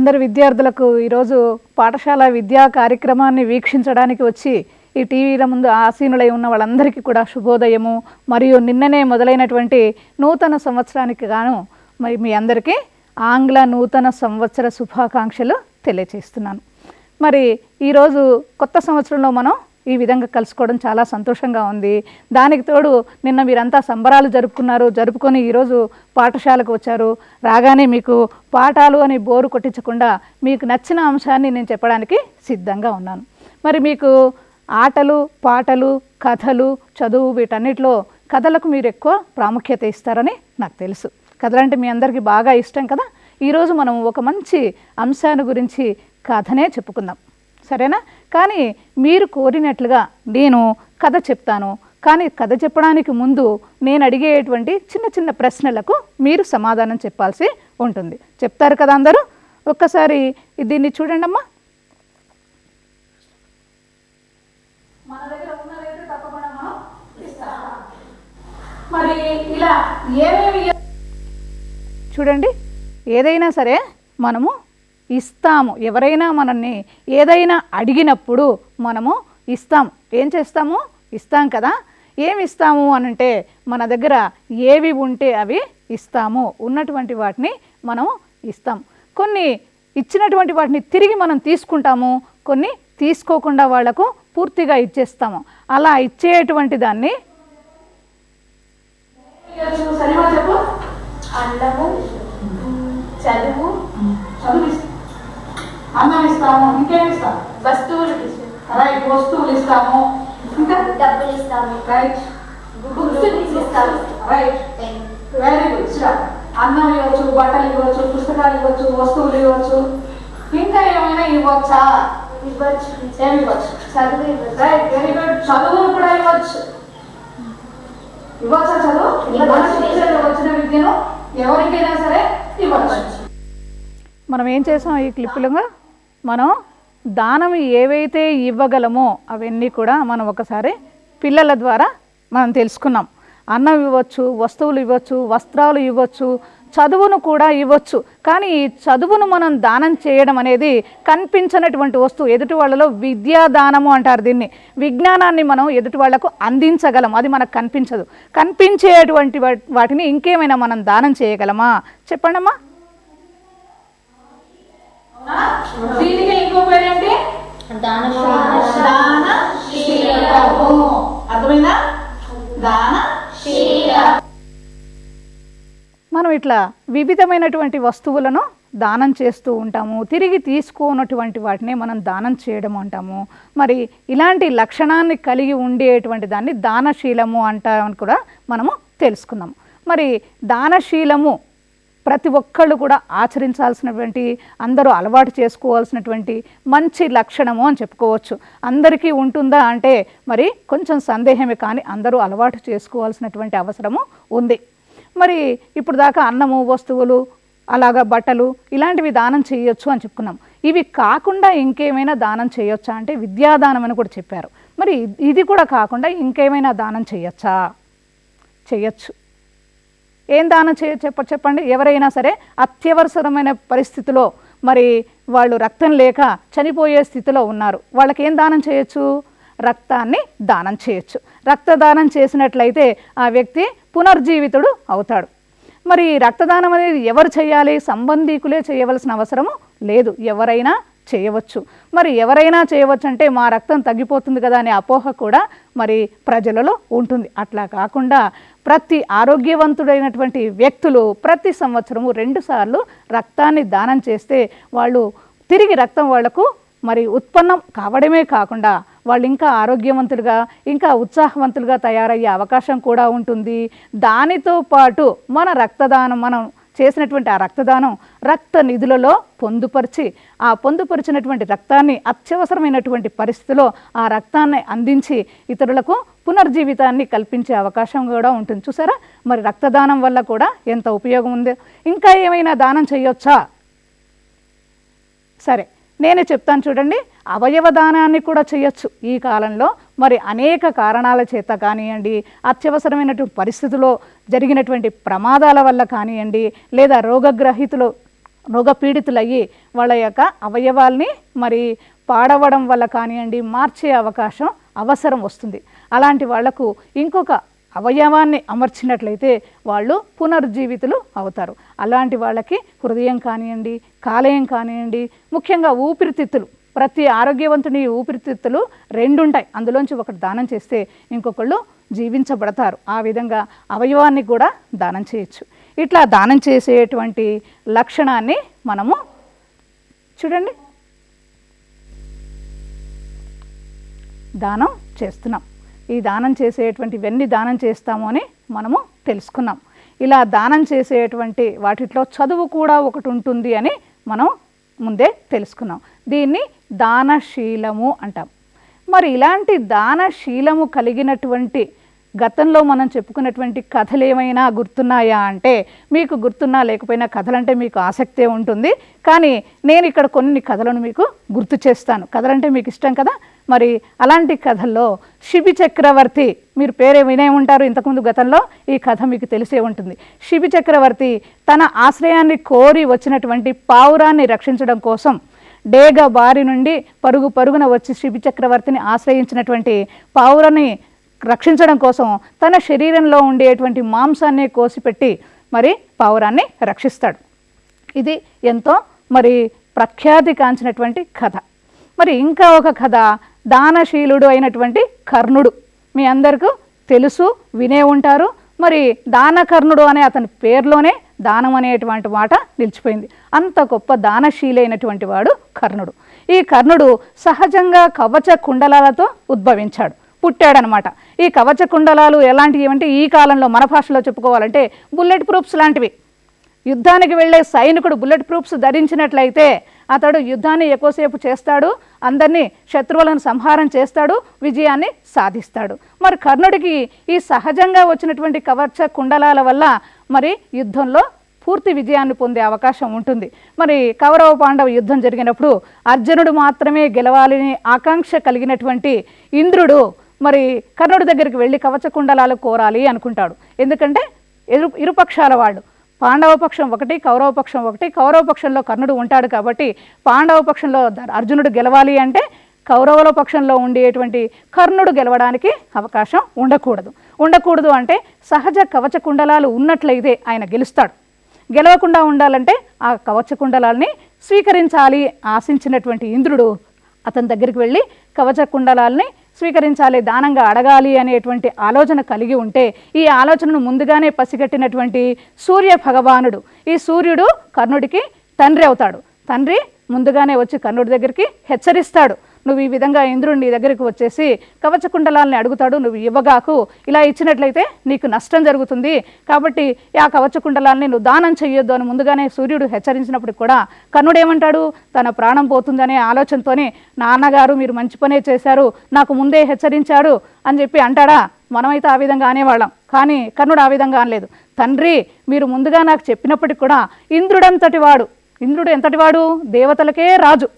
అందరు విద్యార్థులకు ఈరోజు పాఠశాల విద్యా కార్యక్రమాన్ని వీక్షించడానికి వచ్చి ఈ టీవీల ముందు ఆసీనులై ఉన్న వాళ్ళందరికీ కూడా శుభోదయము. మరియు నిన్ననే మొదలైనటువంటి నూతన సంవత్సరానికి గాను మరి మీ అందరికీ ఆంగ్ల నూతన సంవత్సర శుభాకాంక్షలు తెలియజేస్తున్నాను. మరి ఈరోజు కొత్త సంవత్సరంలో మనం ఈ విధంగా కలుసుకోవడం చాలా సంతోషంగా ఉంది. దానికి తోడు నిన్న మీరంతా సంబరాలు జరుపుకొని ఈరోజు పాఠశాలకు వచ్చారు. రాగానే మీకు పాఠాలు అని బోరు కొట్టించకుండా మీకు నచ్చిన అంశాన్ని నేను చెప్పడానికి సిద్ధంగా ఉన్నాను. మరి మీకు ఆటలు, పాటలు, కథలు, చదువు వీటన్నిటిలో కథలకు మీరు ఎక్కువ ప్రాముఖ్యత ఇస్తారని నాకు తెలుసు. కథలంటే మీ అందరికీ బాగా ఇష్టం కదా. ఈరోజు మనం ఒక మంచి అంశాన్ని గురించి కథనే చెప్పుకుందాం, సరేనా? కానీ మీరు కోరినట్లుగా నేను కథ చెప్తాను. కానీ కథ చెప్పడానికి ముందు నేను అడిగేటువంటి చిన్న చిన్న ప్రశ్నలకు మీరు సమాధానం చెప్పాల్సి ఉంటుంది. చెప్తారు కదా అందరూ? ఒక్కసారి దీన్ని చూడండి అమ్మా. మరి ఇలా ఏమేమి చూడండి, ఏదైనా సరే మనము ఇస్తాము. ఎవరైనా మనల్ని ఏదైనా అడిగినప్పుడు మనము ఇస్తాము. ఏం చేస్తాము? ఇస్తాం కదా. ఏమి ఇస్తాము అనంటే మన దగ్గర ఏవి ఉంటే అవి ఇస్తాము. ఉన్నటువంటి వాటిని మనం ఇస్తాం. కొన్ని ఇచ్చినటువంటి వాటిని తిరిగి మనం తీసుకుంటాము, కొన్ని తీసుకోకుండా వాళ్లకు పూర్తిగా ఇచ్చేస్తాము. అలా ఇచ్చేటువంటి దాన్ని అన్నము, చదువు, అన్నం ఇస్తాము. ఇంకేమి ఇస్తాము? వస్తువులు, రైట్, వస్తువులు ఇస్తాము. ఇంకా డబ్బులు ఇస్తాము, రైట్, బుక్స్ ఇస్తాము, రైట్, వెరీ గుడ్. అన్నం ఇవ్వచ్చు, బట్టలు ఇవ్వచ్చు, పుస్తకాలు ఇవ్వచ్చు, వస్తువులు ఇవ్వచ్చు. ఇంకా ఏమైనా ఇవ్వచ్చా? ఇవ్వచ్చు. ఏమి ఇవ్వచ్చు? చదువు ఇవ్వచ్చు. Right, very good. చదువును కూడా ఇవ్వచ్చు. ఇవ్వచ్చా? చదువు వచ్చిన విద్యను ఎవరికైనా సరే ఇవ్వచ్చు. మనం ఏం చేసాం ఈ క్లిప్పులుగా? మనం దానం ఏవైతే ఇవ్వగలమో అవన్నీ కూడా మనం ఒకసారి పిల్లల ద్వారా మనం తెలుసుకున్నాం. అన్నం ఇవ్వచ్చు, వస్తువులు ఇవ్వచ్చు, వస్త్రాలు ఇవ్వచ్చు, చదువును కూడా ఇవ్వచ్చు. కానీ ఈ చదువును మనం దానం చేయడం అనేది కనిపించినటువంటి వస్తువు. ఎదుటి వాళ్ళలో విద్యాదానము అంటారు దీన్ని. విజ్ఞానాన్ని మనం ఎదుటి వాళ్లకు అందించగలం, అది మనకు కనిపించదు. కనిపించేటువంటి వాటిని ఇంకేమైనా మనం దానం చేయగలమా? చెప్పండమ్మా. దీనికి ఇంకో పేరేంటి? అర్థమైందా? మనం ఇట్లా వివిధమైనటువంటి వస్తువులను దానం చేస్తూ ఉంటాము. తిరిగి తీసుకోనటువంటి వాటిని మనం దానం చేయడం అంటాము. మరి ఇలాంటి లక్షణాన్ని కలిగి ఉండేటువంటి దాన్ని దానశీలము అంటామని కూడా మనము తెలుసుకున్నాము. మరి దానశీలము ప్రతి ఒక్కళ్ళు కూడా ఆచరించాల్సినటువంటి, అందరూ అలవాటు చేసుకోవాల్సినటువంటి మంచి లక్షణము అని చెప్పుకోవచ్చు. అందరికీ ఉంటుందా అంటే మరి కొంచెం సందేహమే, కానీ అందరూ అలవాటు చేసుకోవాల్సినటువంటి అవసరము ఉంది. మరి ఇప్పుడు దాకా అన్నము, వస్తువులు, అలాగా బట్టలు ఇలాంటివి దానం చేయొచ్చు అని చెప్పుకున్నాం. ఇవి కాకుండా ఇంకేమైనా దానం చేయొచ్చా అంటే విద్యాదానం అని కూడా చెప్పారు. మరి ఇది కూడా కాకుండా ఇంకేమైనా దానం చేయొచ్చా? చేయొచ్చు. ఏం దానం చెప్పండి. ఎవరైనా సరే అత్యవసరమైన పరిస్థితిలో మరి వాళ్ళు రక్తం లేక చనిపోయే స్థితిలో ఉన్నారు. వాళ్ళకి ఏం దానం చేయొచ్చు? రక్తాన్ని దానం చేయొచ్చు. రక్తదానం చేసినట్లయితే ఆ వ్యక్తి పునర్జీవితుడు అవుతాడు. మరి రక్తదానం అనేది ఎవరు చేయాలి? సంబంధీకులే చేయవలసిన అవసరము లేదు, ఎవరైనా చేయవచ్చు. మరి ఎవరైనా చేయవచ్చు అంటే మా రక్తం తగ్గిపోతుంది కదా అనే అపోహ కూడా మరి ప్రజలలో ఉంటుంది. అట్లా కాకుండా ప్రతి ఆరోగ్యవంతుడైనటువంటి వ్యక్తులు ప్రతి సంవత్సరము 2 సార్లు రక్తాన్ని దానం చేస్తే వాళ్ళు తిరిగి రక్తం వాళ్లకు మరి ఉత్పన్నం కావడమే కాకుండా వాళ్ళు ఇంకా ఆరోగ్యవంతులుగా, ఇంకా ఉత్సాహవంతులుగా తయారయ్యే అవకాశం కూడా ఉంటుంది. దానితో పాటు మన రక్తదానం, మనం చేసినటువంటి ఆ రక్తదానం రక్త నిధులలో పొందుపరిచి, ఆ పొందుపరిచినటువంటి రక్తాన్ని అత్యవసరమైనటువంటి పరిస్థితిలో ఆ రక్తాన్ని అందించి ఇతరులకు పునర్జీవితాన్ని కల్పించే అవకాశం కూడా ఉంటుంది. చూసారా? మరి రక్తదానం వల్ల కూడా ఎంత ఉపయోగం ఉంది. ఇంకా ఏమైనా దానం చేయొచ్చా? సరే, నేనే చెప్తాను చూడండి. అవయవ దానాన్ని కూడా చేయొచ్చు ఈ కాలంలో. మరి అనేక కారణాల చేత కానివ్వండి, అత్యవసరమైనటువంటి పరిస్థితుల్లో జరిగినటువంటి ప్రమాదాల వల్ల కానివ్వండి, లేదా రోగగ్రహీతులు రోగ పీడితులయ్యి వాళ్ళ యొక్క అవయవాల్ని మరి పాడవడం వల్ల కానివ్వండి మార్చే అవకాశం అవసరం వస్తుంది. అలాంటి వాళ్లకు ఇంకొక అవయవాన్ని అమర్చినట్లయితే వాళ్ళు పునర్జీవితులు అవుతారు. అలాంటి వాళ్ళకి హృదయం కానివ్వండి, కాలేయం కానివ్వండి, ముఖ్యంగా ఊపిరితిత్తులు, ప్రతి ఆరోగ్యవంతుని ఊపిరితిత్తులు 2 ఉంటాయి. అందులోంచి ఒకటి దానం చేస్తే ఇంకొకళ్ళు జీవించబడతారు. ఆ విధంగా అవయవాన్ని కూడా దానం చేయొచ్చు. ఇట్లా దానం చేసేటువంటి లక్షణాన్ని మనము చూడండి దానం చేస్తున్నాం. ఈ దానం చేసేటువంటివన్నీ దానం చేస్తాము అని మనము తెలుసుకున్నాం. ఇలా దానం చేసేటువంటి వాటిలో చదువు కూడా ఒకటి ఉంటుంది అని మనం ముందే తెలుసుకున్నాం. దీన్ని దానశీలము అంటాం. మరి ఇలాంటి దానశీలము కలిగినటువంటి గతంలో మనం చెప్పుకున్నటువంటి కథలు ఏమైనా గుర్తున్నాయా అంటే, మీకు గుర్తున్నా లేకపోయినా కథలంటే మీకు ఆసక్తే ఉంటుంది. కానీ నేను ఇక్కడ కొన్ని కథలను మీకు గుర్తు చేస్తాను. కథలంటే మీకు ఇష్టం కదా. మరి అలాంటి కథల్లో శిబి చక్రవర్తి, మీరు పేరే వినే ఉంటారు ఇంతకుముందు గతంలో, ఈ కథ మీకు తెలిసే ఉంటుంది. శిబి చక్రవర్తి తన ఆశ్రయాన్ని కోరి వచ్చినటువంటి పావురాన్ని రక్షించడం కోసం డేగ బారి నుండి పరుగున వచ్చి శిబి చక్రవర్తిని ఆశ్రయించినటువంటి పావురాన్ని రక్షించడం కోసం తన శరీరంలో ఉండేటువంటి మాంసాన్ని కోసిపెట్టి మరి పావురాన్ని రక్షిస్తాడు. ఇది ఎంతో మరి ప్రఖ్యాతి కాంచినటువంటి కథ. మరి ఇంకా ఒక కథ, దానశీలుడు అయినటువంటి కర్ణుడు. మీ అందరికీ తెలుసు, వినే ఉంటారు. మరి దానకర్ణుడు అనే అతని పేరులోనే దానం అనేటువంటి మాట నిలిచిపోయింది. అంత గొప్ప దానశీలైనటువంటి వాడు కర్ణుడు. ఈ కర్ణుడు సహజంగా కవచ కుండలాలతో ఉద్భవించాడు, పుట్టాడనమాట. ఈ కవచ కుండలాలు ఎలాంటివి అంటే, ఈ కాలంలో మన భాషలో చెప్పుకోవాలంటే బుల్లెట్ ప్రూఫ్స్ లాంటివి. యుద్ధానికి వెళ్ళే సైనికుడు బుల్లెట్ ప్రూఫ్స్ ధరించినట్లయితే అతడు యుద్ధాన్ని ఎక్కువసేపు చేస్తాడు, అందరినీ శత్రువులను సంహారం చేస్తాడు, విజయాన్ని సాధిస్తాడు. మరి కర్ణుడికి ఈ సహజంగా వచ్చినటువంటి కవచ కుండలాల వల్ల మరి యుద్ధంలో పూర్తి విజయాన్ని పొందే అవకాశం ఉంటుంది. మరి కౌరవ పాండవ యుద్ధం జరిగినప్పుడు అర్జునుడు మాత్రమే గెలవాలని ఆకాంక్ష కలిగినటువంటి ఇంద్రుడు మరి కర్ణుడి దగ్గరికి వెళ్ళి కవచ కుండలాలు కోరాలి అనుకుంటాడు. ఎందుకంటే ఇరుపక్షాల వాళ్ళు, పాండవ పక్షం ఒకటి, కౌరవ పక్షం ఒకటి. కౌరవ పక్షంలో కర్ణుడు ఉంటాడు కాబట్టి పాండవ పక్షంలో అర్జునుడు గెలవాలి అంటే కౌరవుల పక్షంలో ఉండేటువంటి కర్ణుడు గెలవడానికి అవకాశం ఉండకూడదు అంటే సహజ కవచ కుండలాలు ఉన్నట్లయితే ఆయన గెలుస్తాడు. గెలవకుండా ఉండాలంటే ఆ కవచ కుండలాల్ని స్వీకరించాలి ఆశించినటువంటి ఇంద్రుడు అతని దగ్గరికి వెళ్ళి కవచ కుండలాల్ని స్వీకరించాలి, దానంగా అడగాలి అనేటువంటి ఆలోచన కలిగి ఉంటే, ఈ ఆలోచనను ముందుగానే పసిగట్టినటువంటి సూర్య భగవానుడు, ఈ సూర్యుడు కర్ణుడికి తండ్రి అవుతాడు. తండ్రి ముందుగానే వచ్చి కర్ణుడి దగ్గరికి హెచ్చరిస్తాడు, నువ్వు ఈ విధంగా ఇంద్రుడు నీ దగ్గరికి వచ్చేసి కవచ కుండలాల్ని అడుగుతాడు, నువ్వు ఇవ్వగాకు, ఇలా ఇచ్చినట్లయితే నీకు నష్టం జరుగుతుంది, కాబట్టి ఆ కవచ కుండలాల్ని నువ్వు దానం చెయ్యొద్దు అని ముందుగానే సూర్యుడు హెచ్చరించినప్పుడు కూడా కర్ణుడు ఏమంటాడు, తన ప్రాణం పోతుందనే ఆలోచనతోనే నాన్నగారు మీరు మంచి పనే చేశారు, నాకు ముందే హెచ్చరించాడు అని చెప్పి అంటాడా? మనమైతే ఆ విధంగా అనేవాళ్ళం, కానీ కర్ణుడు ఆ విధంగా అనలేదు. తండ్రి మీరు ముందుగా నాకు చెప్పినప్పటికి కూడా ఇంద్రుడంతటి వాడు, ఇంద్రుడు ఎంతటి వాడు, దేవతలకే రాజు,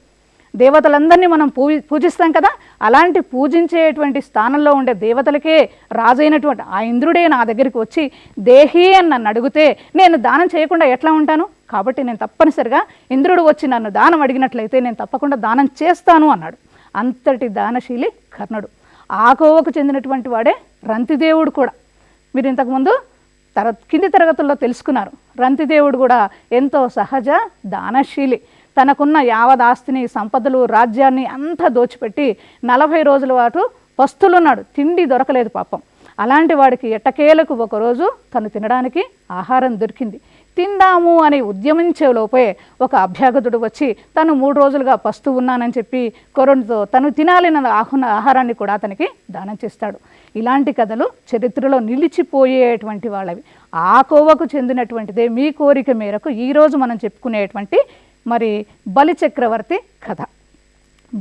దేవతలందరినీ మనం పూజిస్తాం కదా, అలాంటి పూజించేటువంటి స్థానంలో ఉండే దేవతలకే రాజైనటువంటి ఆ ఇంద్రుడే నా దగ్గరికి వచ్చి దేహి అని నన్ను అడిగితే నేను దానం చేయకుండా ఎట్లా ఉంటాను? కాబట్టి నేను తప్పనిసరిగా ఇంద్రుడు వచ్చి నన్ను దానం అడిగినట్లయితే నేను తప్పకుండా దానం చేస్తాను అన్నాడు. అంతటి దానశీలి కర్ణుడు. ఆ కోవకు చెందినటువంటి వాడే రంతిదేవుడు కూడా. మీరు ఇంతకుముందు కింది తరగతుల్లో తెలుసుకున్నారు. రంతిదేవుడు కూడా ఎంతో సహజ దానశీలి. తనకున్న యావదాస్తిని, సంపదలు, రాజ్యాన్ని అంతా దోచిపెట్టి 40 రోజుల పాటు పస్తులున్నాడు, తిండి దొరకలేదు పాపం. అలాంటి వాడికి ఎట్టకేలకు ఒకరోజు తను తినడానికి ఆహారం దొరికింది. తిందాము అని ఉద్యమించే లోపే ఒక అభ్యాగతుడు వచ్చి తను 3 రోజులుగా పస్తు ఉన్నానని చెప్పి కొరనుతో తను తినాలిన ఆహారాన్ని కూడా అతనికి దానం చేస్తాడు. ఇలాంటి కథలు చరిత్రలో నిలిచిపోయేటువంటి వాళ్ళవి. ఆ కోవకు చెందినటువంటిదే మీ కోరిక మేరకు ఈరోజు మనం చెప్పుకునేటువంటి మరి బలి చక్రవర్తి కథ.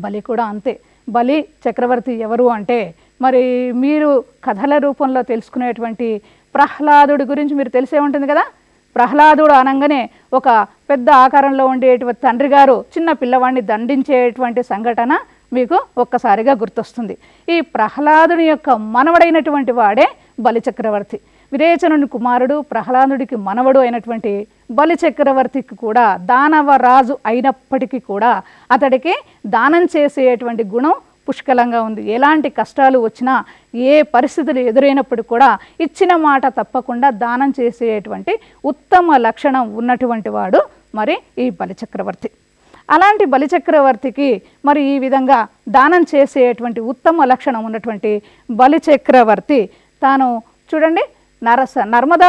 బలి కూడా అంతే. బలి చక్రవర్తి ఎవరు అంటే, మరి మీరు కథల రూపంలో తెలుసుకునేటువంటి ప్రహ్లాదుడి గురించి మీరు తెలిసే ఉంటుంది కదా. ప్రహ్లాదుడు అనగానే ఒక పెద్ద ఆకారంలో ఉండేటువంటి తండ్రి గారు చిన్న పిల్లవాడిని దండించేటువంటి సంఘటన మీకు ఒక్కసారిగా గుర్తొస్తుంది. ఈ ప్రహ్లాదుని యొక్క మనవడైనటువంటి వాడే బలి చక్రవర్తి. విరేచనుని కుమారుడు, ప్రహ్లాదుడికి మనవడు అయినటువంటి బలి చక్రవర్తికి కూడా దానవరాజు అయినప్పటికీ కూడా అతడికి దానం చేసేటువంటి గుణం పుష్కలంగా ఉంది. ఎలాంటి కష్టాలు వచ్చినా ఏ పరిస్థితులు ఎదురైనప్పుడు కూడా ఇచ్చిన మాట తప్పకుండా దానం చేసేటువంటి ఉత్తమ లక్షణం ఉన్నటువంటి వాడు మరి ఈ బలిచక్రవర్తి. అలాంటి బలిచక్రవర్తికి మరి ఈ విధంగా దానం చేసేటువంటి ఉత్తమ లక్షణం ఉన్నటువంటి బలిచక్రవర్తి తాను చూడండి నర్మదా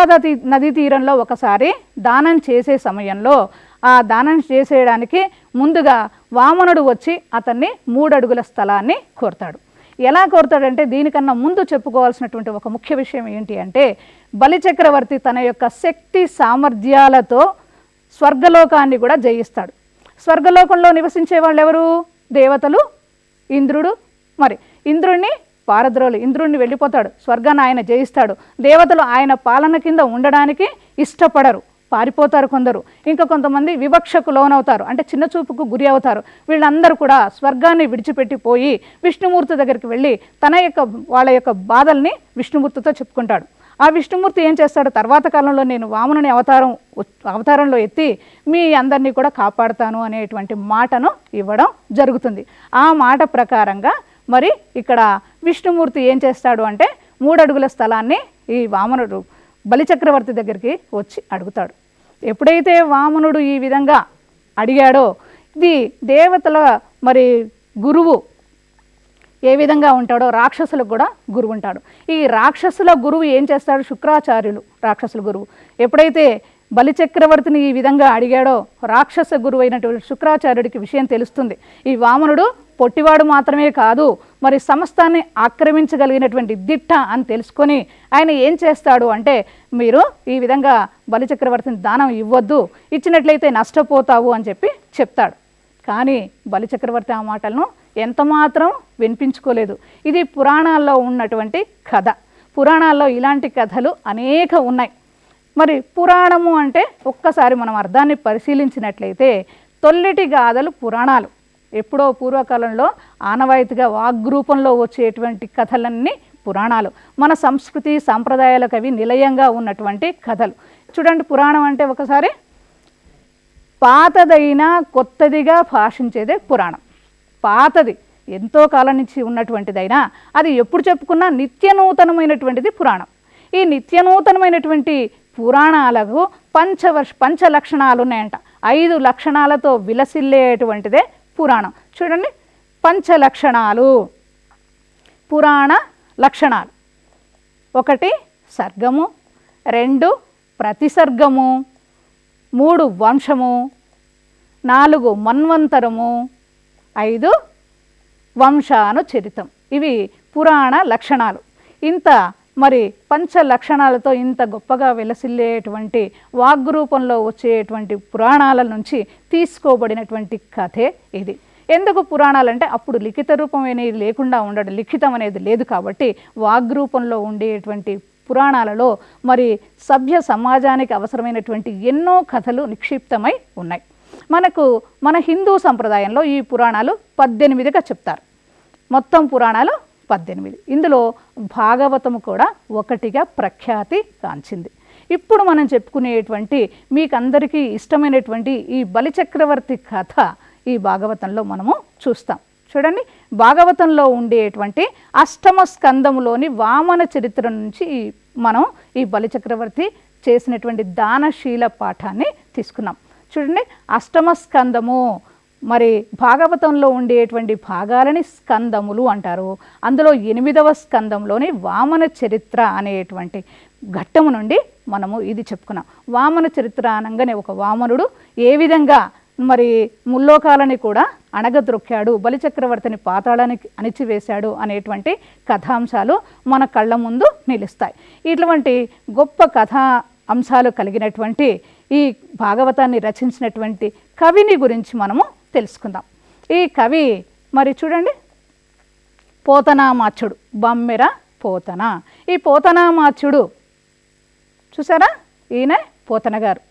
నదీ తీరంలో ఒకసారి దానం చేసే సమయంలో ఆ దానం చేసేయడానికి ముందుగా వామనుడు వచ్చి అతన్ని 3 అడుగుల స్థలాన్ని కోరతాడు. ఎలా కోరతాడంటే దీనికన్నా ముందు చెప్పుకోవాల్సినటువంటి ఒక ముఖ్య విషయం ఏంటి అంటే బలిచక్రవర్తి తన యొక్క శక్తి సామర్థ్యాలతో స్వర్గలోకాన్ని కూడా జయిస్తాడు. స్వర్గలోకంలో నివసించే వాళ్ళు ఎవరు? దేవతలు, ఇంద్రుడు. మరి ఇంద్రుడిని పారద్రోలు, ఇంద్రుడిని వెళ్ళిపోతాడు, స్వర్గాన్ని ఆయన జయిస్తాడు. దేవతలు ఆయన పాలన కింద ఉండడానికి ఇష్టపడరు, పారిపోతారు కొందరు. ఇంకా కొంతమంది వివక్షకు లోనవుతారు, అంటే చిన్న చూపుకు గురి అవుతారు. వీళ్ళందరూ కూడా స్వర్గాన్ని విడిచిపెట్టిపోయి విష్ణుమూర్తి దగ్గరికి వెళ్ళి వాళ్ళ యొక్క బాధల్ని విష్ణుమూర్తితో చెప్పుకుంటాడు. ఆ విష్ణుమూర్తి ఏం చేస్తాడు? తర్వాత కాలంలో నేను వామనుని అవతారంలో ఎత్తి మీ అందరినీ కూడా కాపాడుతాను అనేటువంటి మాటను ఇవ్వడం జరుగుతుంది. ఆ మాట ప్రకారంగా మరి ఇక్కడ విష్ణుమూర్తి ఏం చేస్తాడు అంటే 3 అడుగుల స్థలాన్ని ఈ వామనుడు బలిచక్రవర్తి దగ్గరికి వచ్చి అడుగుతాడు. ఎప్పుడైతే వామనుడు ఈ విధంగా అడిగాడో ఇది దేవతల మరి గురువు ఏ విధంగా ఉంటాడో రాక్షసులకు కూడా గురువు ఉంటాడు. ఈ రాక్షసుల గురువు ఏం చేస్తాడు? శుక్రాచార్యులు రాక్షసుల గురువు. ఎప్పుడైతే బలిచక్రవర్తిని ఈ విధంగా అడిగాడో రాక్షస గురువు అయినటువంటి శుక్రాచార్యుడికి విషయం తెలుస్తుంది. ఈ వామనుడు పొట్టివాడు మాత్రమే కాదు, మరి సమస్తాన్ని ఆక్రమించగలిగినటువంటి దిట్ట అని తెలుసుకొని ఆయన ఏం చేస్తాడు అంటే మీరు ఈ విధంగా బలిచక్రవర్తిని దానం ఇవ్వద్దు, ఇచ్చినట్లయితే నష్టపోతావు అని చెప్తాడు. కానీ బలిచక్రవర్తి ఆ మాటలను ఎంతమాత్రం వినిపించుకోలేదు. ఇది పురాణాల్లో ఉన్నటువంటి కథ. పురాణాల్లో ఇలాంటి కథలు అనేక ఉన్నాయి. మరి పురాణము అంటే ఒక్కసారి మనం అర్థాన్ని పరిశీలించినట్లయితే తొల్లిటి గాథలు పురాణాలు. ఎప్పుడో పూర్వకాలంలో ఆనవాయితీగా వాగ్రూపంలో వచ్చేటువంటి కథలన్నీ పురాణాలు. మన సంస్కృతి సాంప్రదాయాలకు అవి నిలయంగా ఉన్నటువంటి కథలు. చూడండి, పురాణం అంటే ఒకసారి పాతదైనా కొత్తదిగా భాషించేదే పురాణం. పాతది ఎంతో కాలం నుంచి ఉన్నటువంటిదైనా అది ఎప్పుడు చెప్పుకున్నా నిత్యనూతనమైనటువంటిది పురాణం. ఈ నిత్యనూతనమైనటువంటి పురాణాలకు పంచ లక్షణాలు ఉన్నాయంట. 5 లక్షణాలతో విలసిల్లేటువంటిదే పురాణం. చూడండి, 5 లక్షణాలు పురాణ లక్షణాలు. 1 సర్గము, 2 ప్రతిసర్గము, 3 వంశము, 4 మన్వంతరము, 5 వంశానుచరితం. ఇవి పురాణ లక్షణాలు. ఇంత మరి 5 లక్షణాలతో ఇంత గొప్పగా విలసిల్లేటువంటి వాగ్రూపంలో వచ్చేటువంటి పురాణాల నుంచి తీసుకోబడినటువంటి కథే ఇది. ఎందుకు పురాణాలంటే అప్పుడు లిఖిత రూపం అనేది లేకుండా ఉండడం, లిఖితం అనేది లేదు కాబట్టి వాగ్రూపంలో ఉండేటువంటి పురాణాలలో మరి సభ్య సమాజానికి అవసరమైనటువంటి ఎన్నో కథలు నిక్షిప్తమై ఉన్నాయి. మన హిందూ సంప్రదాయంలో ఈ పురాణాలు 18గా చెప్తారు. మొత్తం పురాణాలు 18. ఇందులో భాగవతము కూడా 1గా ప్రఖ్యాతి కాంచింది. ఇప్పుడు మనం చెప్పుకునేటువంటి మీకందరికీ ఇష్టమైనటువంటి ఈ బలిచక్రవర్తి కథ ఈ భాగవతంలో మనము చూస్తాం. చూడండి, భాగవతంలో ఉండేటువంటి 8వ స్కందములోని వామన చరిత్ర నుంచి మనం ఈ బలిచక్రవర్తి చేసినటువంటి దానశీల పాఠాన్ని తీసుకున్నాం. చూడండి, 8వ స్కందము మరి భాగవతంలో ఉండేటువంటి భాగాలని స్కందములు అంటారు. అందులో 8వ స్కందంలోని వామన చరిత్ర అనేటువంటి ఘట్టము నుండి మనము ఇది చెప్పుకున్నాం. వామన చరిత్ర అనగానే ఒక వామనుడు ఏ విధంగా మరి ముల్లోకాలని కూడా అణగద్రొక్కాడు, బలిచక్రవర్తిని పాతాళానికి అణిచివేశాడు అనేటువంటి కథాంశాలు మన కళ్ళ ముందు నిలుస్తాయి. ఇటువంటి గొప్ప కథా అంశాలు కలిగినటువంటి ఈ భాగవతాన్ని రచించినటువంటి కవిని గురించి మనము తెలుసుకుందాం. ఈ కవి మరి చూడండి, పోతనామాచ్యుడు, బమ్మెర పోతన. ఈ పోతనామాచ్యుడు చూసారా, ఈయన పోతన గారు.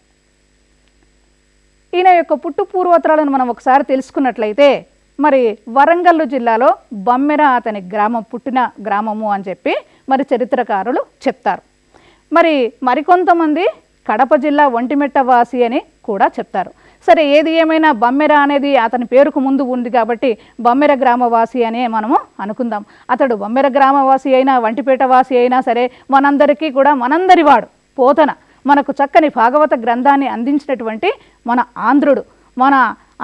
ఈయన యొక్క పుట్టు పూర్వోత్తరాలను మనం ఒకసారి తెలుసుకున్నట్లయితే మరి వరంగల్ జిల్లాలో బమ్మెర అతని పుట్టిన గ్రామము అని చెప్పి మరి చరిత్రకారులు చెప్తారు. మరికొంతమంది కడప జిల్లా ఒంటిమిట్ట వాసి అని కూడా చెప్తారు. సరే, ఏది ఏమైనా బమ్మెర అనేది అతని పేరుకు ముందు ఉంది కాబట్టి బమ్మెర గ్రామవాసి అనే మనము అనుకుందాం. అతడు బమ్మెర గ్రామవాసి అయినా వంటిపేట వాసి అయినా సరే మనందరికీ కూడా మనందరి వాడు. పోతన మనకు చక్కని భాగవత గ్రంథాన్ని అందించినటువంటి మన ఆంధ్రుడు, మన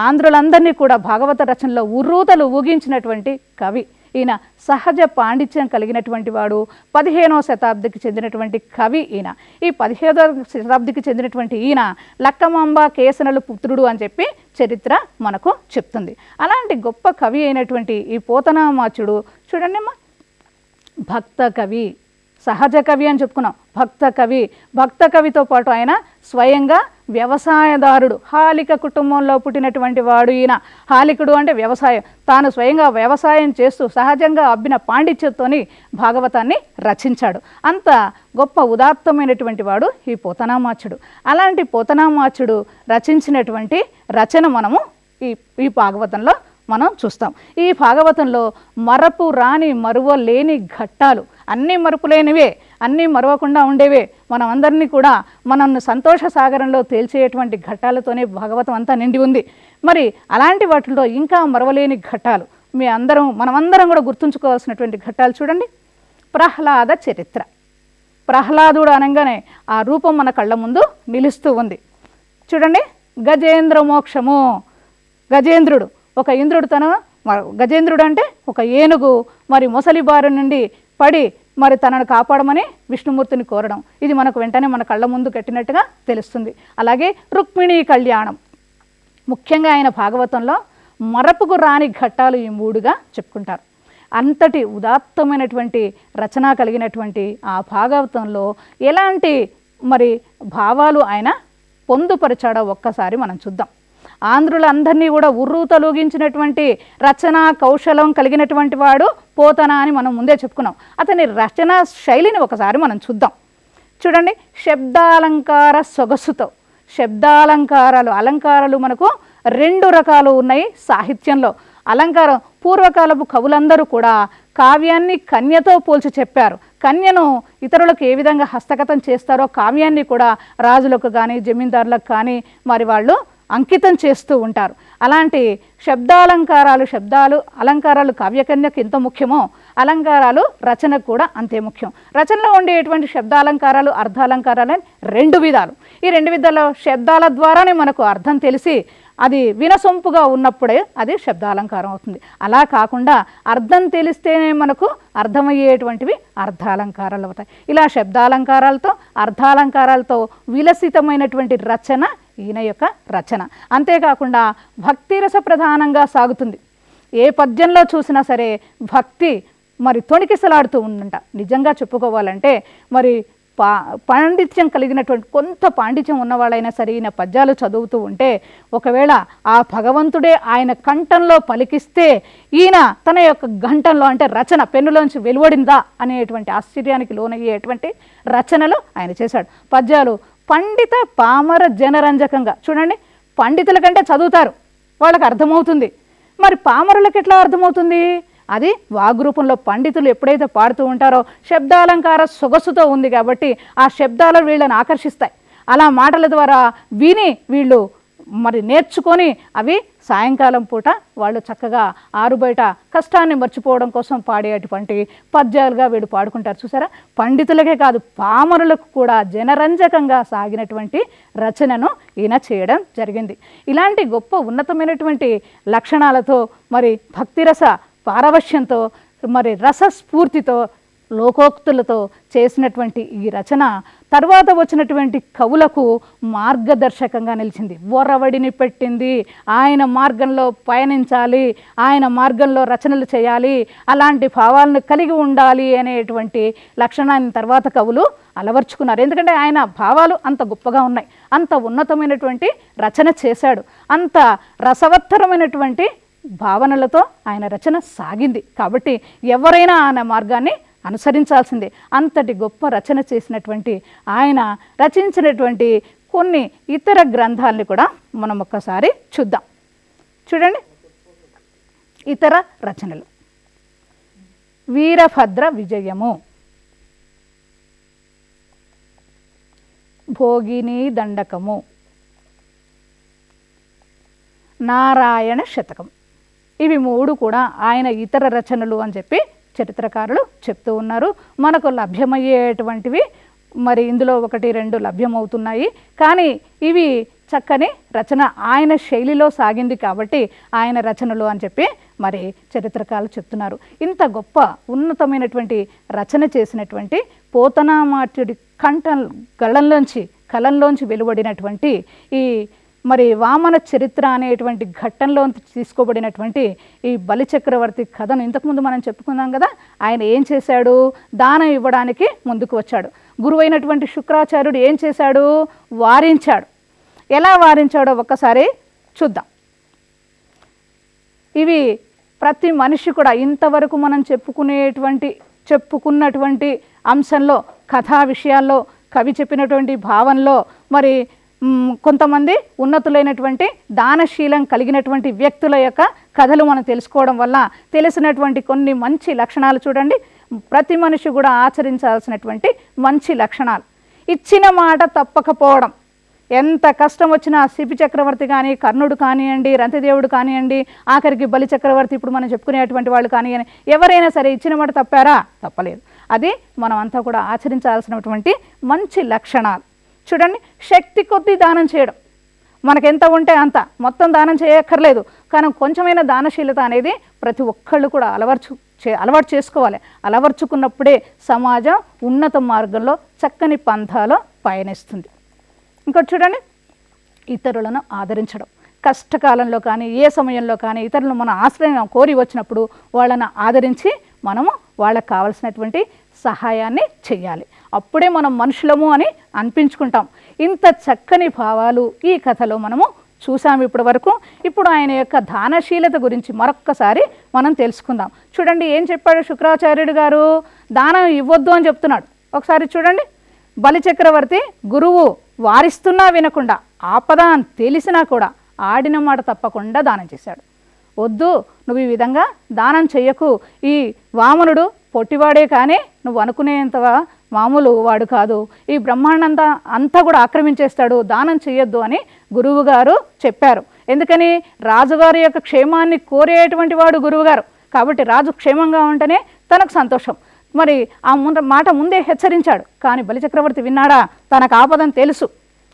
ఆంధ్రులందరినీ కూడా భాగవత రచనలో ఉర్రూతలు ఊగించినటువంటి కవి. ఈయన సహజ పాండిత్యం కలిగినటువంటి వాడు. 15వ శతాబ్దికి చెందినటువంటి కవి ఈయన. ఈ 15వ శతాబ్దికి చెందినటువంటి ఈయన లక్కమాంబ కేసనలు పుత్రుడు అని చెప్పి చరిత్ర మనకు చెప్తుంది. అలాంటి గొప్ప కవి అయినటువంటి ఈ పోతనామాచుడు చూడండి అమ్మా, భక్త కవి, సహజ కవి అని చెప్పుకున్నాం, భక్త కవి. భక్త కవితో పాటు ఆయన స్వయంగా వ్యవసాయదారుడు, హాలిక కుటుంబంలో పుట్టినటువంటి వాడు ఈయన. హాలికుడు అంటే వ్యవసాయం, తాను స్వయంగా వ్యవసాయం చేస్తూ సహజంగా అబ్బిన పాండిత్యంతోని భాగవతాన్ని రచించాడు. అంత గొప్ప ఉదాత్తమైనటువంటి వాడు ఈ పోతనామాచుడు. అలాంటి పోతనామాచుడు రచించినటువంటి రచన మనము ఈ భాగవతంలో మనం చూస్తాం. ఈ భాగవతంలో మరపు రాని మరువలేని ఘట్టాలు, అన్నీ మరుపులేనివే, అన్నీ మరవకుండా ఉండేవే, మనం అందరినీ కూడా మనల్ని సంతోష సాగరంలో తేల్చేటువంటి ఘట్టాలతోనే భాగవతం అంతా నిండి ఉంది. మరి అలాంటి వాటిలో ఇంకా మరవలేని ఘట్టాలు మనమందరం కూడా గుర్తుంచుకోవాల్సినటువంటి ఘట్టాలు చూడండి. ప్రహ్లాద చరిత్ర. ప్రహ్లాదుడు అనగానే ఆ రూపం మన కళ్ళ ముందు నిలుస్తూ ఉంది. చూడండి, గజేంద్ర మోక్షము. గజేంద్రుడు ఒక ఇంద్రుడు, గజేంద్రుడు అంటే ఒక ఏనుగు మరి మొసలి బారి నుండి పడి మరి తనను కాపాడమని విష్ణుమూర్తిని కోరడం, ఇది మనకు వెంటనే మన కళ్ళ ముందు కట్టినట్టుగా తెలుస్తుంది. అలాగే రుక్మిణీ కళ్యాణం. ముఖ్యంగా ఆయన భాగవతంలో మరపుకు రాని ఘట్టాలు ఈ 3గా చెప్పుకుంటారు. అంతటి ఉదాత్తమైనటువంటి రచన కలిగినటువంటి ఆ భాగవతంలో ఎలాంటి మరి భావాలు ఆయన పొందుపరిచాడో ఒక్కసారి మనం చూద్దాం. ఆంధ్రులందరినీ కూడా ఉర్రూతలూగించినటువంటి రచనా కౌశలం కలిగినటువంటి వాడు పోతన అని మనం ముందే చెప్పుకున్నాం. అతని రచనా శైలిని ఒకసారి మనం చూద్దాం. చూడండి, శబ్దాలంకార సొగసుతో. అలంకారాలు మనకు 2 రకాలు ఉన్నాయి సాహిత్యంలో. అలంకారం, పూర్వకాలపు కవులందరూ కూడా కావ్యాన్ని కన్యతో పోల్చి చెప్పారు. కన్యను ఇతరులకు ఏ విధంగా హస్తగతం చేస్తారో కావ్యాన్ని కూడా రాజులకు కానీ జమీందారులకు కానీ మరి వాళ్ళు అంకితం చేస్తూ ఉంటారు. అలాంటి అలంకారాలు కావ్యకన్యకు ఎంత ముఖ్యమో అలంకారాలు రచనకు కూడా అంతే ముఖ్యం. రచనలో ఉండేటువంటి శబ్దాలంకారాలు, అర్థాలంకారాలు అని 2 విధాలు. ఈ 2 విధాల శబ్దాల ద్వారానే మనకు అర్థం తెలిసి అది వినసొంపుగా ఉన్నప్పుడే అది శబ్దాలంకారం అవుతుంది. అలా కాకుండా అర్థం తెలిస్తేనే మనకు అర్థమయ్యేటువంటివి అర్థాలంకారాలు అవుతాయి. ఇలా శబ్దాలంకారాలతో అర్థాలంకారాలతో విలసితమైనటువంటి రచన ఈయన యొక్క రచన. అంతేకాకుండా భక్తిరస ప్రధానంగా సాగుతుంది. ఏ పద్యంలో చూసినా సరే భక్తి మరి తొణికిసలాడుతూ ఉందంట. నిజంగా చెప్పుకోవాలంటే మరి పాండిత్యం కలిగినటువంటి కొంత పాండిత్యం ఉన్నవాళ్ళైనా సరే ఈయన పద్యాలు చదువుతూ ఉంటే ఒకవేళ ఆ భగవంతుడే ఆయన కంఠంలో పలికిస్తే ఈయన తన యొక్క గంటంలో అంటే రచన పెన్నులోంచి వెలువడిందా అనేటువంటి ఆశ్చర్యానికి లోనయ్యేటువంటి రచనలు ఆయన చేశాడు. పద్యాలు పండిత పామర జనరంజకంగా. చూడండి, పండితుల కంటే చదువుతారు, వాళ్ళకి అర్థమవుతుంది. మరి పామరులకు ఎట్లా అర్థమవుతుంది? అది వాగ్రూపంలో పండితులు ఎప్పుడైతే పాడుతూ ఉంటారో శబ్దాలంకార సొగసుతో ఉంది కాబట్టి ఆ శబ్దాలు వీళ్ళని ఆకర్షిస్తాయి. అలా మాటల ద్వారా విని వీళ్ళు మరి నేర్చుకొని అవి సాయంకాలం పూట వాళ్ళు చక్కగా ఆరుబయట కష్టాన్ని మర్చిపోవడం కోసం పాడేటువంటి పద్యాలుగా వీళ్ళు పాడుకుంటారు. చూసారా, పండితులకే కాదు పామరులకు కూడా జనరంజకంగా సాగినటువంటి రచనను ఈయన చేయడం జరిగింది. ఇలాంటి గొప్ప ఉన్నతమైనటువంటి లక్షణాలతో మరి భక్తిరస పారవశ్యంతో మరి రసస్ఫూర్తితో లోకోక్తులతో చేసినటువంటి ఈ రచన తర్వాత వచ్చినటువంటి కవులకు మార్గదర్శకంగా నిలిచింది. ఒరవడిని పెట్టింది. ఆయన మార్గంలో పయనించాలి, ఆయన మార్గంలో రచనలు చేయాలి, అలాంటి భావాలను కలిగి ఉండాలి అనేటువంటి లక్షణాన్ని తర్వాత కవులు అలవర్చుకున్నారు. ఎందుకంటే ఆయన భావాలు అంత గొప్పగా ఉన్నాయి, అంత ఉన్నతమైనటువంటి రచన చేశాడు, అంత రసవత్తరమైనటువంటి భావనలతో ఆయన రచన సాగింది. కాబట్టి ఎవరైనా ఆయన మార్గాన్ని అనుసరించాల్సిందే. అంతటి గొప్ప రచన చేసినటువంటి ఆయన రచించినటువంటి కొన్ని ఇతర గ్రంథాలని కూడా మనం ఒక్కసారి చూద్దాం. చూడండి, ఇతర రచనలు. వీరభద్ర విజయము. భోగిని దండకము, నారాయణ శతకం. ఇవి 3 కూడా ఆయన ఇతర రచనలు అని చెప్పి చరిత్రకారులు చెప్తూ ఉన్నారు. మనకు లభ్యమయ్యేటువంటివి మరి ఇందులో 1, 2 లభ్యమవుతున్నాయి. కానీ ఇవి చక్కని రచన, ఆయన శైలిలో సాగింది కాబట్టి ఆయన రచనలు అని చెప్పి మరి చరిత్రకారులు చెప్తున్నారు. ఇంత గొప్ప ఉన్నతమైనటువంటి రచన చేసినటువంటి పోతనామాత్యుడి కలంలోంచి వెలువడినటువంటి ఈ మరి వామన చరిత్ర అనేటువంటి ఘట్టంలో తీసుకోబడినటువంటి ఈ బలిచక్రవర్తి కథను ఇంతకుముందు మనం చెప్పుకున్నాం కదా. ఆయన ఏం చేశాడు? దానం ఇవ్వడానికి ముందుకు వచ్చాడు. గురువైనటువంటి శుక్రాచార్యుడు ఏం చేశాడు? వారించాడు. ఎలా వారించాడో ఒక్కసారి చూద్దాం. ఇవి ప్రతి మనిషి కూడా ఇంతవరకు మనం చెప్పుకున్నటువంటి అంశంలో, కథా విషయాల్లో, కవి చెప్పినటువంటి భావంలో మరి కొంతమంది ఉన్నతులైనటువంటి దానశీలం కలిగినటువంటి వ్యక్తుల యొక్క కథలు మనం తెలుసుకోవడం వల్ల తెలిసినటువంటి కొన్ని మంచి లక్షణాలు చూడండి. ప్రతి మనిషి కూడా ఆచరించాల్సినటువంటి మంచి లక్షణాలు. ఇచ్చిన మాట తప్పకపోవడం. ఎంత కష్టం వచ్చినా శిపి చక్రవర్తి కానీ, కర్ణుడు కానివ్వండి, రంతిదేవుడు కానివ్వండి, ఆఖరికి బలి చక్రవర్తి ఇప్పుడు మనం చెప్పుకునేటువంటి వాళ్ళు కానివ్వండి, ఎవరైనా సరే ఇచ్చిన మాట తప్పారా? తప్పలేదు. అది మనం అంతా కూడా ఆచరించాల్సినటువంటి మంచి లక్షణాలు. చూడండి, శక్తి కొద్దీ దానం చేయడం. మనకెంత ఉంటే అంత, మొత్తం దానం చేయక్కర్లేదు. కానీ కొంచెమైన దానశీలత అనేది ప్రతి ఒక్కళ్ళు కూడా అలవాటు చేసుకోవాలి. అలవర్చుకున్నప్పుడే సమాజం ఉన్నత మార్గంలో చక్కని పంథాలో పయనిస్తుంది. ఇంకోటి చూడండి, ఇతరులను ఆదరించడం. కష్టకాలంలో కానీ ఏ సమయంలో కానీ ఇతరులను మన ఆశ్రయం కోరి వచ్చినప్పుడు వాళ్ళని ఆదరించి మనము వాళ్ళకు కావలసినటువంటి సహాయాన్ని చెయ్యాలి. అప్పుడే మనం మనుషులము అని అనిపించుకుంటాం. ఇంత చక్కని భావాలు ఈ కథలో మనము చూసాము ఇప్పటి వరకు. ఇప్పుడు ఆయన యొక్క దానశీలత గురించి మరొక్కసారి మనం తెలుసుకుందాం. చూడండి ఏం చెప్పాడు శుక్రాచార్యుడు గారు? దానం ఇవ్వద్దు అని చెప్తున్నాడు. ఒకసారి చూడండి, బలిచక్రవర్తి గురువు వారిస్తున్నా వినకుండా, ఆపద అని తెలిసినా కూడా ఆడిన మాట తప్పకుండా దానం చేశాడు. వద్దు, నువ్వు ఈ విధంగా దానం చెయ్యకు. ఈ వామనుడు పొట్టివాడే కానీ నువ్వు అనుకునేంత మామూలు వాడు కాదు. ఈ బ్రహ్మాండంతా అంతా కూడా ఆక్రమించేస్తాడు, దానం చెయ్యొద్దు అని గురువు గారు చెప్పారు. ఎందుకని? రాజుగారి యొక్క క్షేమాన్ని కోరేటువంటి వాడు గురువుగారు కాబట్టి రాజు క్షేమంగా ఉంటేనే తనకు సంతోషం. మరి ఆ మాట ముందే హెచ్చరించాడు. కానీ బలిచక్రవర్తి విన్నాడా? తనకు ఆపదని తెలుసు,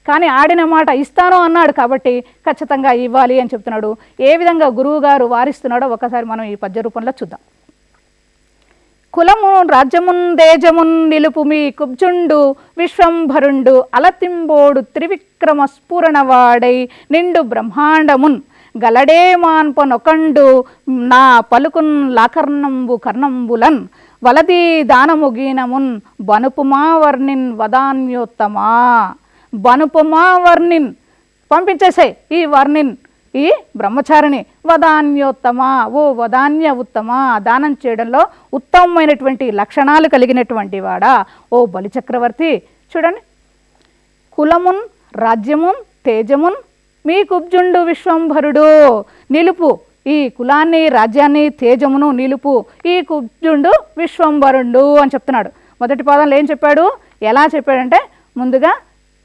కానీ ఆడిన మాట ఇస్తాను అన్నాడు కాబట్టి ఖచ్చితంగా ఇవ్వాలి అని చెప్తున్నాడు. ఏ విధంగా గురువు గారు వారిస్తున్నాడో ఒకసారి మనం ఈ పద్య రూపంలో చూద్దాం. కులము రాజ్యమున్ దేజమున్ నిలుపు మీ కుబ్జుండు విశ్వంభరుండు అలతింబోడు త్రివిక్రమ స్ఫురణవాడై నిండు బ్రహ్మాండమున్ గలడే మాన్పనొకండు నా పలుకున్ లాకర్ణంబు కర్ణంబులన్ వలది దానముగీనమున్ బనుపుమా వర్ణిన్ వదాన్యోత్తమా. బనుపుమా వర్ణిన్ పంపించేసాయి. ఈ వర్ణిన్ ఈ బ్రహ్మచారిని వదాన్యోత్తమ, ఓ వదాన్య ఉత్తమ, దానం చేయడంలో ఉత్తమమైనటువంటి లక్షణాలు కలిగినటువంటి వాడా ఓ బలిచక్రవర్తి. చూడండి, కులమున్ రాజ్యమున్ తేజమున్ మీ కుబ్జుండు విశ్వంభరుడు. నిలుపు ఈ కులాన్ని, రాజ్యాన్ని, తేజమును నిలుపు. ఈ కుబ్జుండు విశ్వంభరుడు అని చెప్తున్నాడు. మొదటి పాదంలో ఏం చెప్పాడు? ఎలా చెప్పాడంటే ముందుగా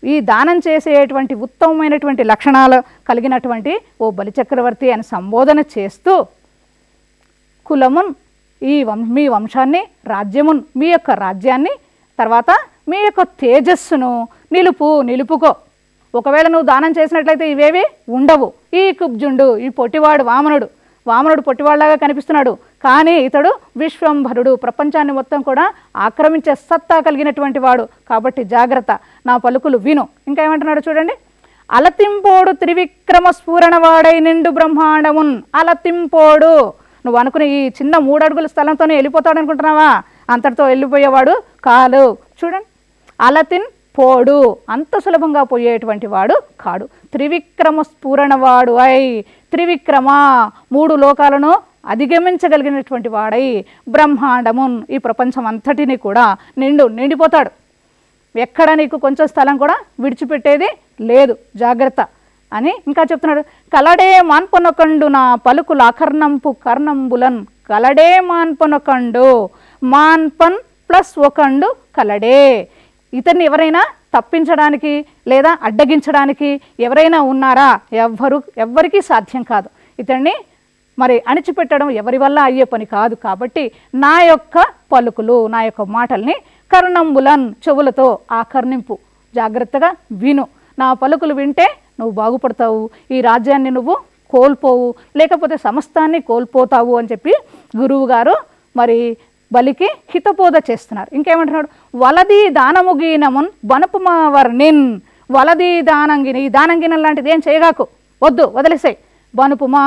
ఈ దానం చేసేటువంటి ఉత్తమమైనటువంటి లక్షణాలు కలిగినటువంటి ఓ బలిచక్రవర్తి అని సంబోధన చేస్తూ కులమున్ మీ వంశాన్ని, రాజ్యమున్ మీ యొక్క రాజ్యాన్ని, తర్వాత మీ యొక్క తేజస్సును నిలుపుకో. ఒకవేళ నువ్వు దానం చేసినట్లయితే ఇవేవి ఉండవు. ఈ కుబ్జుండు ఈ పొట్టివాడు వామనుడు పొట్టివాళ్ళలాగా కనిపిస్తున్నాడు, కానీ ఇతడు విశ్వంభరుడు, ప్రపంచాన్ని మొత్తం కూడా ఆక్రమించే సత్తా కలిగినటువంటి వాడు. కాబట్టి జాగ్రత్త, నా పలుకులు విను. ఇంకా ఏమంటున్నాడు చూడండి, అలతింపోడు త్రివిక్రమ స్ఫురణవాడై నిండు బ్రహ్మాండమున్. అలతింపోడు, నువ్వు అనుకునే ఈ చిన్న 3 అడుగుల స్థలంతోనే వెళ్ళిపోతాడు అనుకుంటున్నావా? అంతటితో వెళ్ళిపోయేవాడు కాదు. చూడండి, అలతిన్ పోడు, అంత సులభంగా పోయేటువంటి వాడు కాడు. త్రివిక్రమ స్ఫురణవాడు అయి, త్రివిక్రమ 3 లోకాలను అధిగమించగలిగినటువంటి వాడై బ్రహ్మాండమున్ ఈ ప్రపంచం అంతటిని కూడా నిండిపోతాడు. ఎక్కడ నీకు కొంచెం స్థలం కూడా విడిచిపెట్టేది లేదు, జాగ్రత్త అని ఇంకా చెప్తున్నాడు. కలడే మాన్పనొకండు నా పలుకులు అకర్ణంపు కర్ణంబులన్. కలడే మాన్పనొకండు, మాన్పన్ ప్లస్ ఒకండు కలడే. ఇతన్ని ఎవరైనా తప్పించడానికి లేదా అడ్డగించడానికి ఎవరైనా ఉన్నారా? ఎవ్వరికీ సాధ్యం కాదు. ఇతన్ని మరి అణిచిపెట్టడం ఎవరి వల్ల అయ్యే పని కాదు. కాబట్టి నా యొక్క పలుకులు, నా యొక్క మాటల్ని కర్ణంబులన్, చెవులతో ఆకర్ణింపు, జాగ్రత్తగా విను. నా పలుకులు వింటే నువ్వు బాగుపడతావు, ఈ రాజ్యాన్ని నువ్వు కోల్పోవు, లేకపోతే సమస్తాన్ని కోల్పోతావు అని చెప్పి గురువు గారు మరి బలికి హితబోధ చేస్తున్నారు. ఇంకేమంటున్నాడు? వలది దానముగీనమున్ బనుపుమావర్నిన్, వలది దానంగిన, ఈ దానంగినం లాంటిది ఏం చేయగాకు, వద్దు, వదిలేసాయి. బనుపుమా,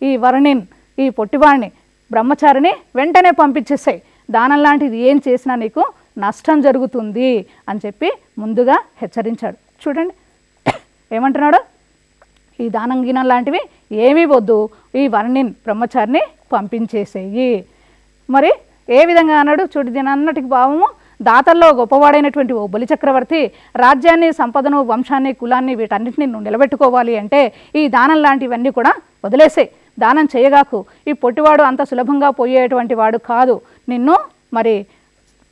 ఈ వర్ణిన్, ఈ పొట్టివాణ్ణి బ్రహ్మచారిని వెంటనే పంపించేసాయి. దానం లాంటిది ఏం చేసినా నీకు నష్టం జరుగుతుంది అని చెప్పి ముందుగా హెచ్చరించాడు. చూడండి ఏమంటున్నాడు? ఈ దానంగినం లాంటివి ఏమీ వద్దు, ఈ వర్ణిన్ బ్రహ్మచారిని పంపించేసేయి. మరి ఏ విధంగా అన్నాడు చూడు. దీని అన్నటికి భావము, దాతల్లో గొప్పవాడైనటువంటి ఓ బలిచక్రవర్తి రాజ్యాన్ని, సంపదను, వంశాన్ని, కులాన్ని వీటన్నిటిని నువ్వు నిలబెట్టుకోవాలి అంటే ఈ దానం లాంటివన్నీ కూడా వదిలేసే, దానం చేయగాకు. ఈ పొట్టివాడు అంత సులభంగా పోయేటువంటి వాడు కాదు, నిన్ను మరి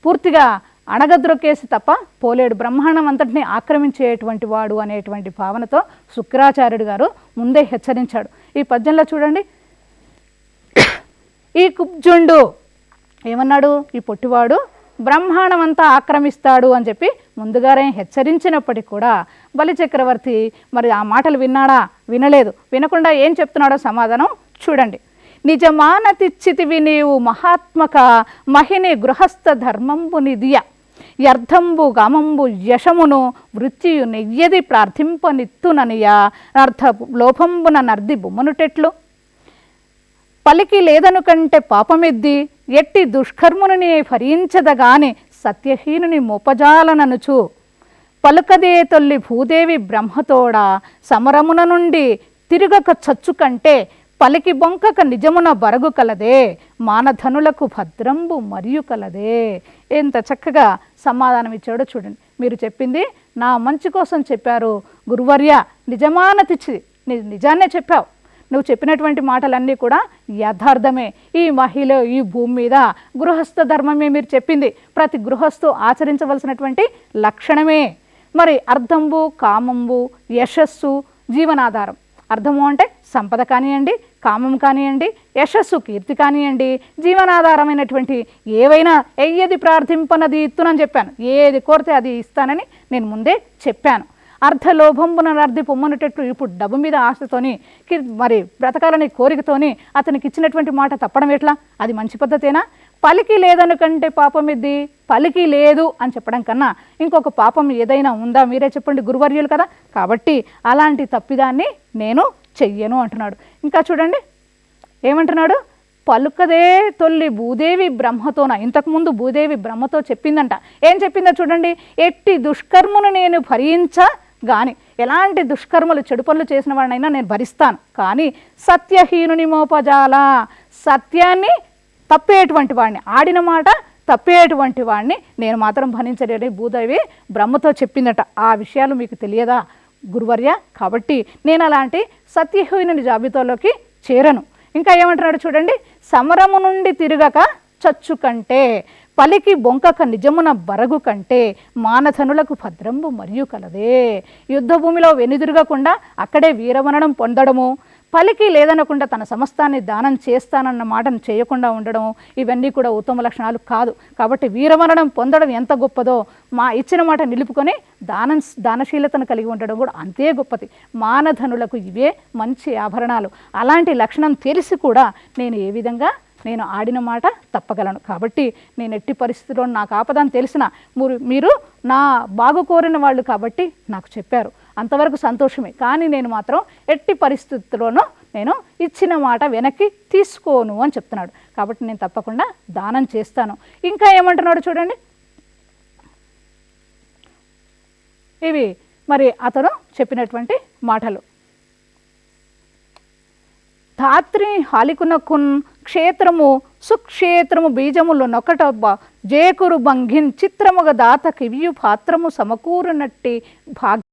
పూర్తిగా అణగద్రొక్కేసి తప్ప పోలేడు, బ్రహ్మాండం అంతటిని ఆక్రమించేటువంటి వాడు అనేటువంటి భావనతో శుక్రాచార్యుడు గారు ముందే హెచ్చరించాడు. ఈ పద్యంలో చూడండి, ఈ కుబ్జుండు ఏమన్నాడు? ఈ పొట్టివాడు బ్రహ్మాండం అంతా ఆక్రమిస్తాడు అని చెప్పి ముందుగానే హెచ్చరించినప్పటికీ కూడా బలిచక్రవర్తి మరి ఆ మాటలు విన్నాడా? వినలేదు. వినకుండా ఏం చెప్తున్నాడో సమాధానం చూడండి. నిజమానతిచ్చితివి నీవు మహాత్మక మహిని గృహస్థ ధర్మంబు నిధియ, యర్థంబు గమంబు యశమును వృత్తియు నెయ్యది ప్రార్థింపనిత్తుననియ, అర్థ లోభంబున నర్ది బొమ్మనుటెట్లు, పలికి లేదను కంటే పాపమెద్ది, ఎట్టి దుష్కర్ముని భరించదగాని సత్యహీనుని మోపజాలననుచు, పలుకదే తొల్లి భూదేవి బ్రహ్మతోడ, సమరమున నుండి తిరుగక చచ్చు కంటే పలికి బొంకక నిజమున బరగు కలదే, మానధనులకు భద్రంబు మరియు కలదే. ఎంత చక్కగా సమాధానం ఇచ్చాడో చూడండి. మీరు చెప్పింది నా మంచి కోసం చెప్పారు గురువర్య, నిజమానతిచ్చి నిజాన్నే చెప్పావు. నువ్వు చెప్పినటువంటి మాటలన్నీ కూడా యథార్థమే. ఈ మహిళ ఈ భూమి మీద గృహస్థ ధర్మమే మీరు చెప్పింది, ప్రతి గృహస్థు ఆచరించవలసినటువంటి లక్షణమే. మరి అర్థంబు, కామంబు, యశస్సు, జీవనాధారం. అర్థము అంటే సంపద కానివ్వండి, కామం కానివ్వండి, యశస్సు కీర్తి కానివ్వండి, జీవనాధారమైనటువంటి ఏవైనా ఎయ్యది ప్రార్థింపనది ఇత్తునని చెప్పాను. ఏది కోరితే అది ఇస్తానని నేను ముందే చెప్పాను. అర్ధలోభంబున అర్ధి పొమ్మనుటట్టు ఇప్పుడు డబ్బు మీద ఆశతోని మరి బ్రతకాలని కోరికతోని అతనికి ఇచ్చినటువంటి మాట తప్పడం ఎట్లా? అది మంచి పద్ధతేనా? పలికి లేదనుకంటే పాపం ఇది, పలికి లేదు అని చెప్పడం కన్నా ఇంకొక పాపం ఏదైనా ఉందా? మీరే చెప్పండి గురువర్యులు కదా. కాబట్టి అలాంటి తప్పిదాన్ని నేను చెయ్యను అంటున్నాడు. ఇంకా చూడండి ఏమంటున్నాడు? పలుకదే తొల్లి భూదేవి బ్రహ్మతోన. ఇంతకుముందు భూదేవి బ్రహ్మతో చెప్పిందంట. ఏం చెప్పిందో చూడండి. ఎట్టి దుష్కర్మను నేను భరించగాని, ఎలాంటి దుష్కర్మలు చెడు పనులు చేసిన వాడినైనా నేను భరిస్తాను, కానీ సత్యహీనుని మోపజాల, సత్యాన్ని తప్పేటువంటి వాడిని, ఆడిన మాట తప్పేటువంటి వాడిని నేను మాత్రం భరించలేని భూదేవి బ్రహ్మతో చెప్పిందట. ఆ విషయాలు మీకు తెలియదా గురువర్య? కాబట్టి నేను అలాంటి సత్యహీనుని జాబితాలోకి చేరను. ఇంకా ఏమంటున్నాడు చూడండి. సమరము నుండి తిరగక చచ్చు కంటే, పలికి బొంకక నిజమున బరగు కంటే, మానధనులకు భద్రంబు మరియు కలదే. యుద్ధ భూమిలో వెనుదిరగకుండా అక్కడే వీరమరణం పొందడము, పలికి లేదనకుండా తన సమస్తాన్ని దానం చేస్తానన్న మాటను చేయకుండా ఉండడం, ఇవన్నీ కూడా ఉత్తమ లక్షణాలు కాదు. కాబట్టి వీరమరణం పొందడం ఎంత గొప్పదో, మా ఇచ్చిన మాట నిలుపుకొని దానశీలతను కలిగి ఉండడం కూడా అంతే గొప్పది. మానధనులకు ఇవే మంచి ఆభరణాలు. అలాంటి లక్షణం తెలిసి కూడా నేను ఏ విధంగా నేను ఆడిన మాట తప్పగలను. కాబట్టి నేను ఎట్టి పరిస్థితిలో నాకు ఆపదని తెలిసిన మీరు నా బాగు కోరిన వాళ్ళు కాబట్టి నాకు చెప్పారు, అంతవరకు సంతోషమే. కానీ నేను మాత్రం ఎట్టి పరిస్థితుల్లోనూ నేను ఇచ్చిన మాట వెనక్కి తీసుకోను అని చెప్తున్నాడు. కాబట్టి నేను తప్పకుండా దానం చేస్తాను. ఇంకా ఏమంటున్నాడు చూడండి. ఇవి మరి అతను చెప్పినటువంటి మాటలు. ధాత్రి హాలికునకున్ క్షేత్రము సుక్షేత్రము బీజములు నొకటబ్బ జేకురు భంగిన్ చిత్రముగ దాత కివియు పాత్రము సమకూరునట్టి భాగ్య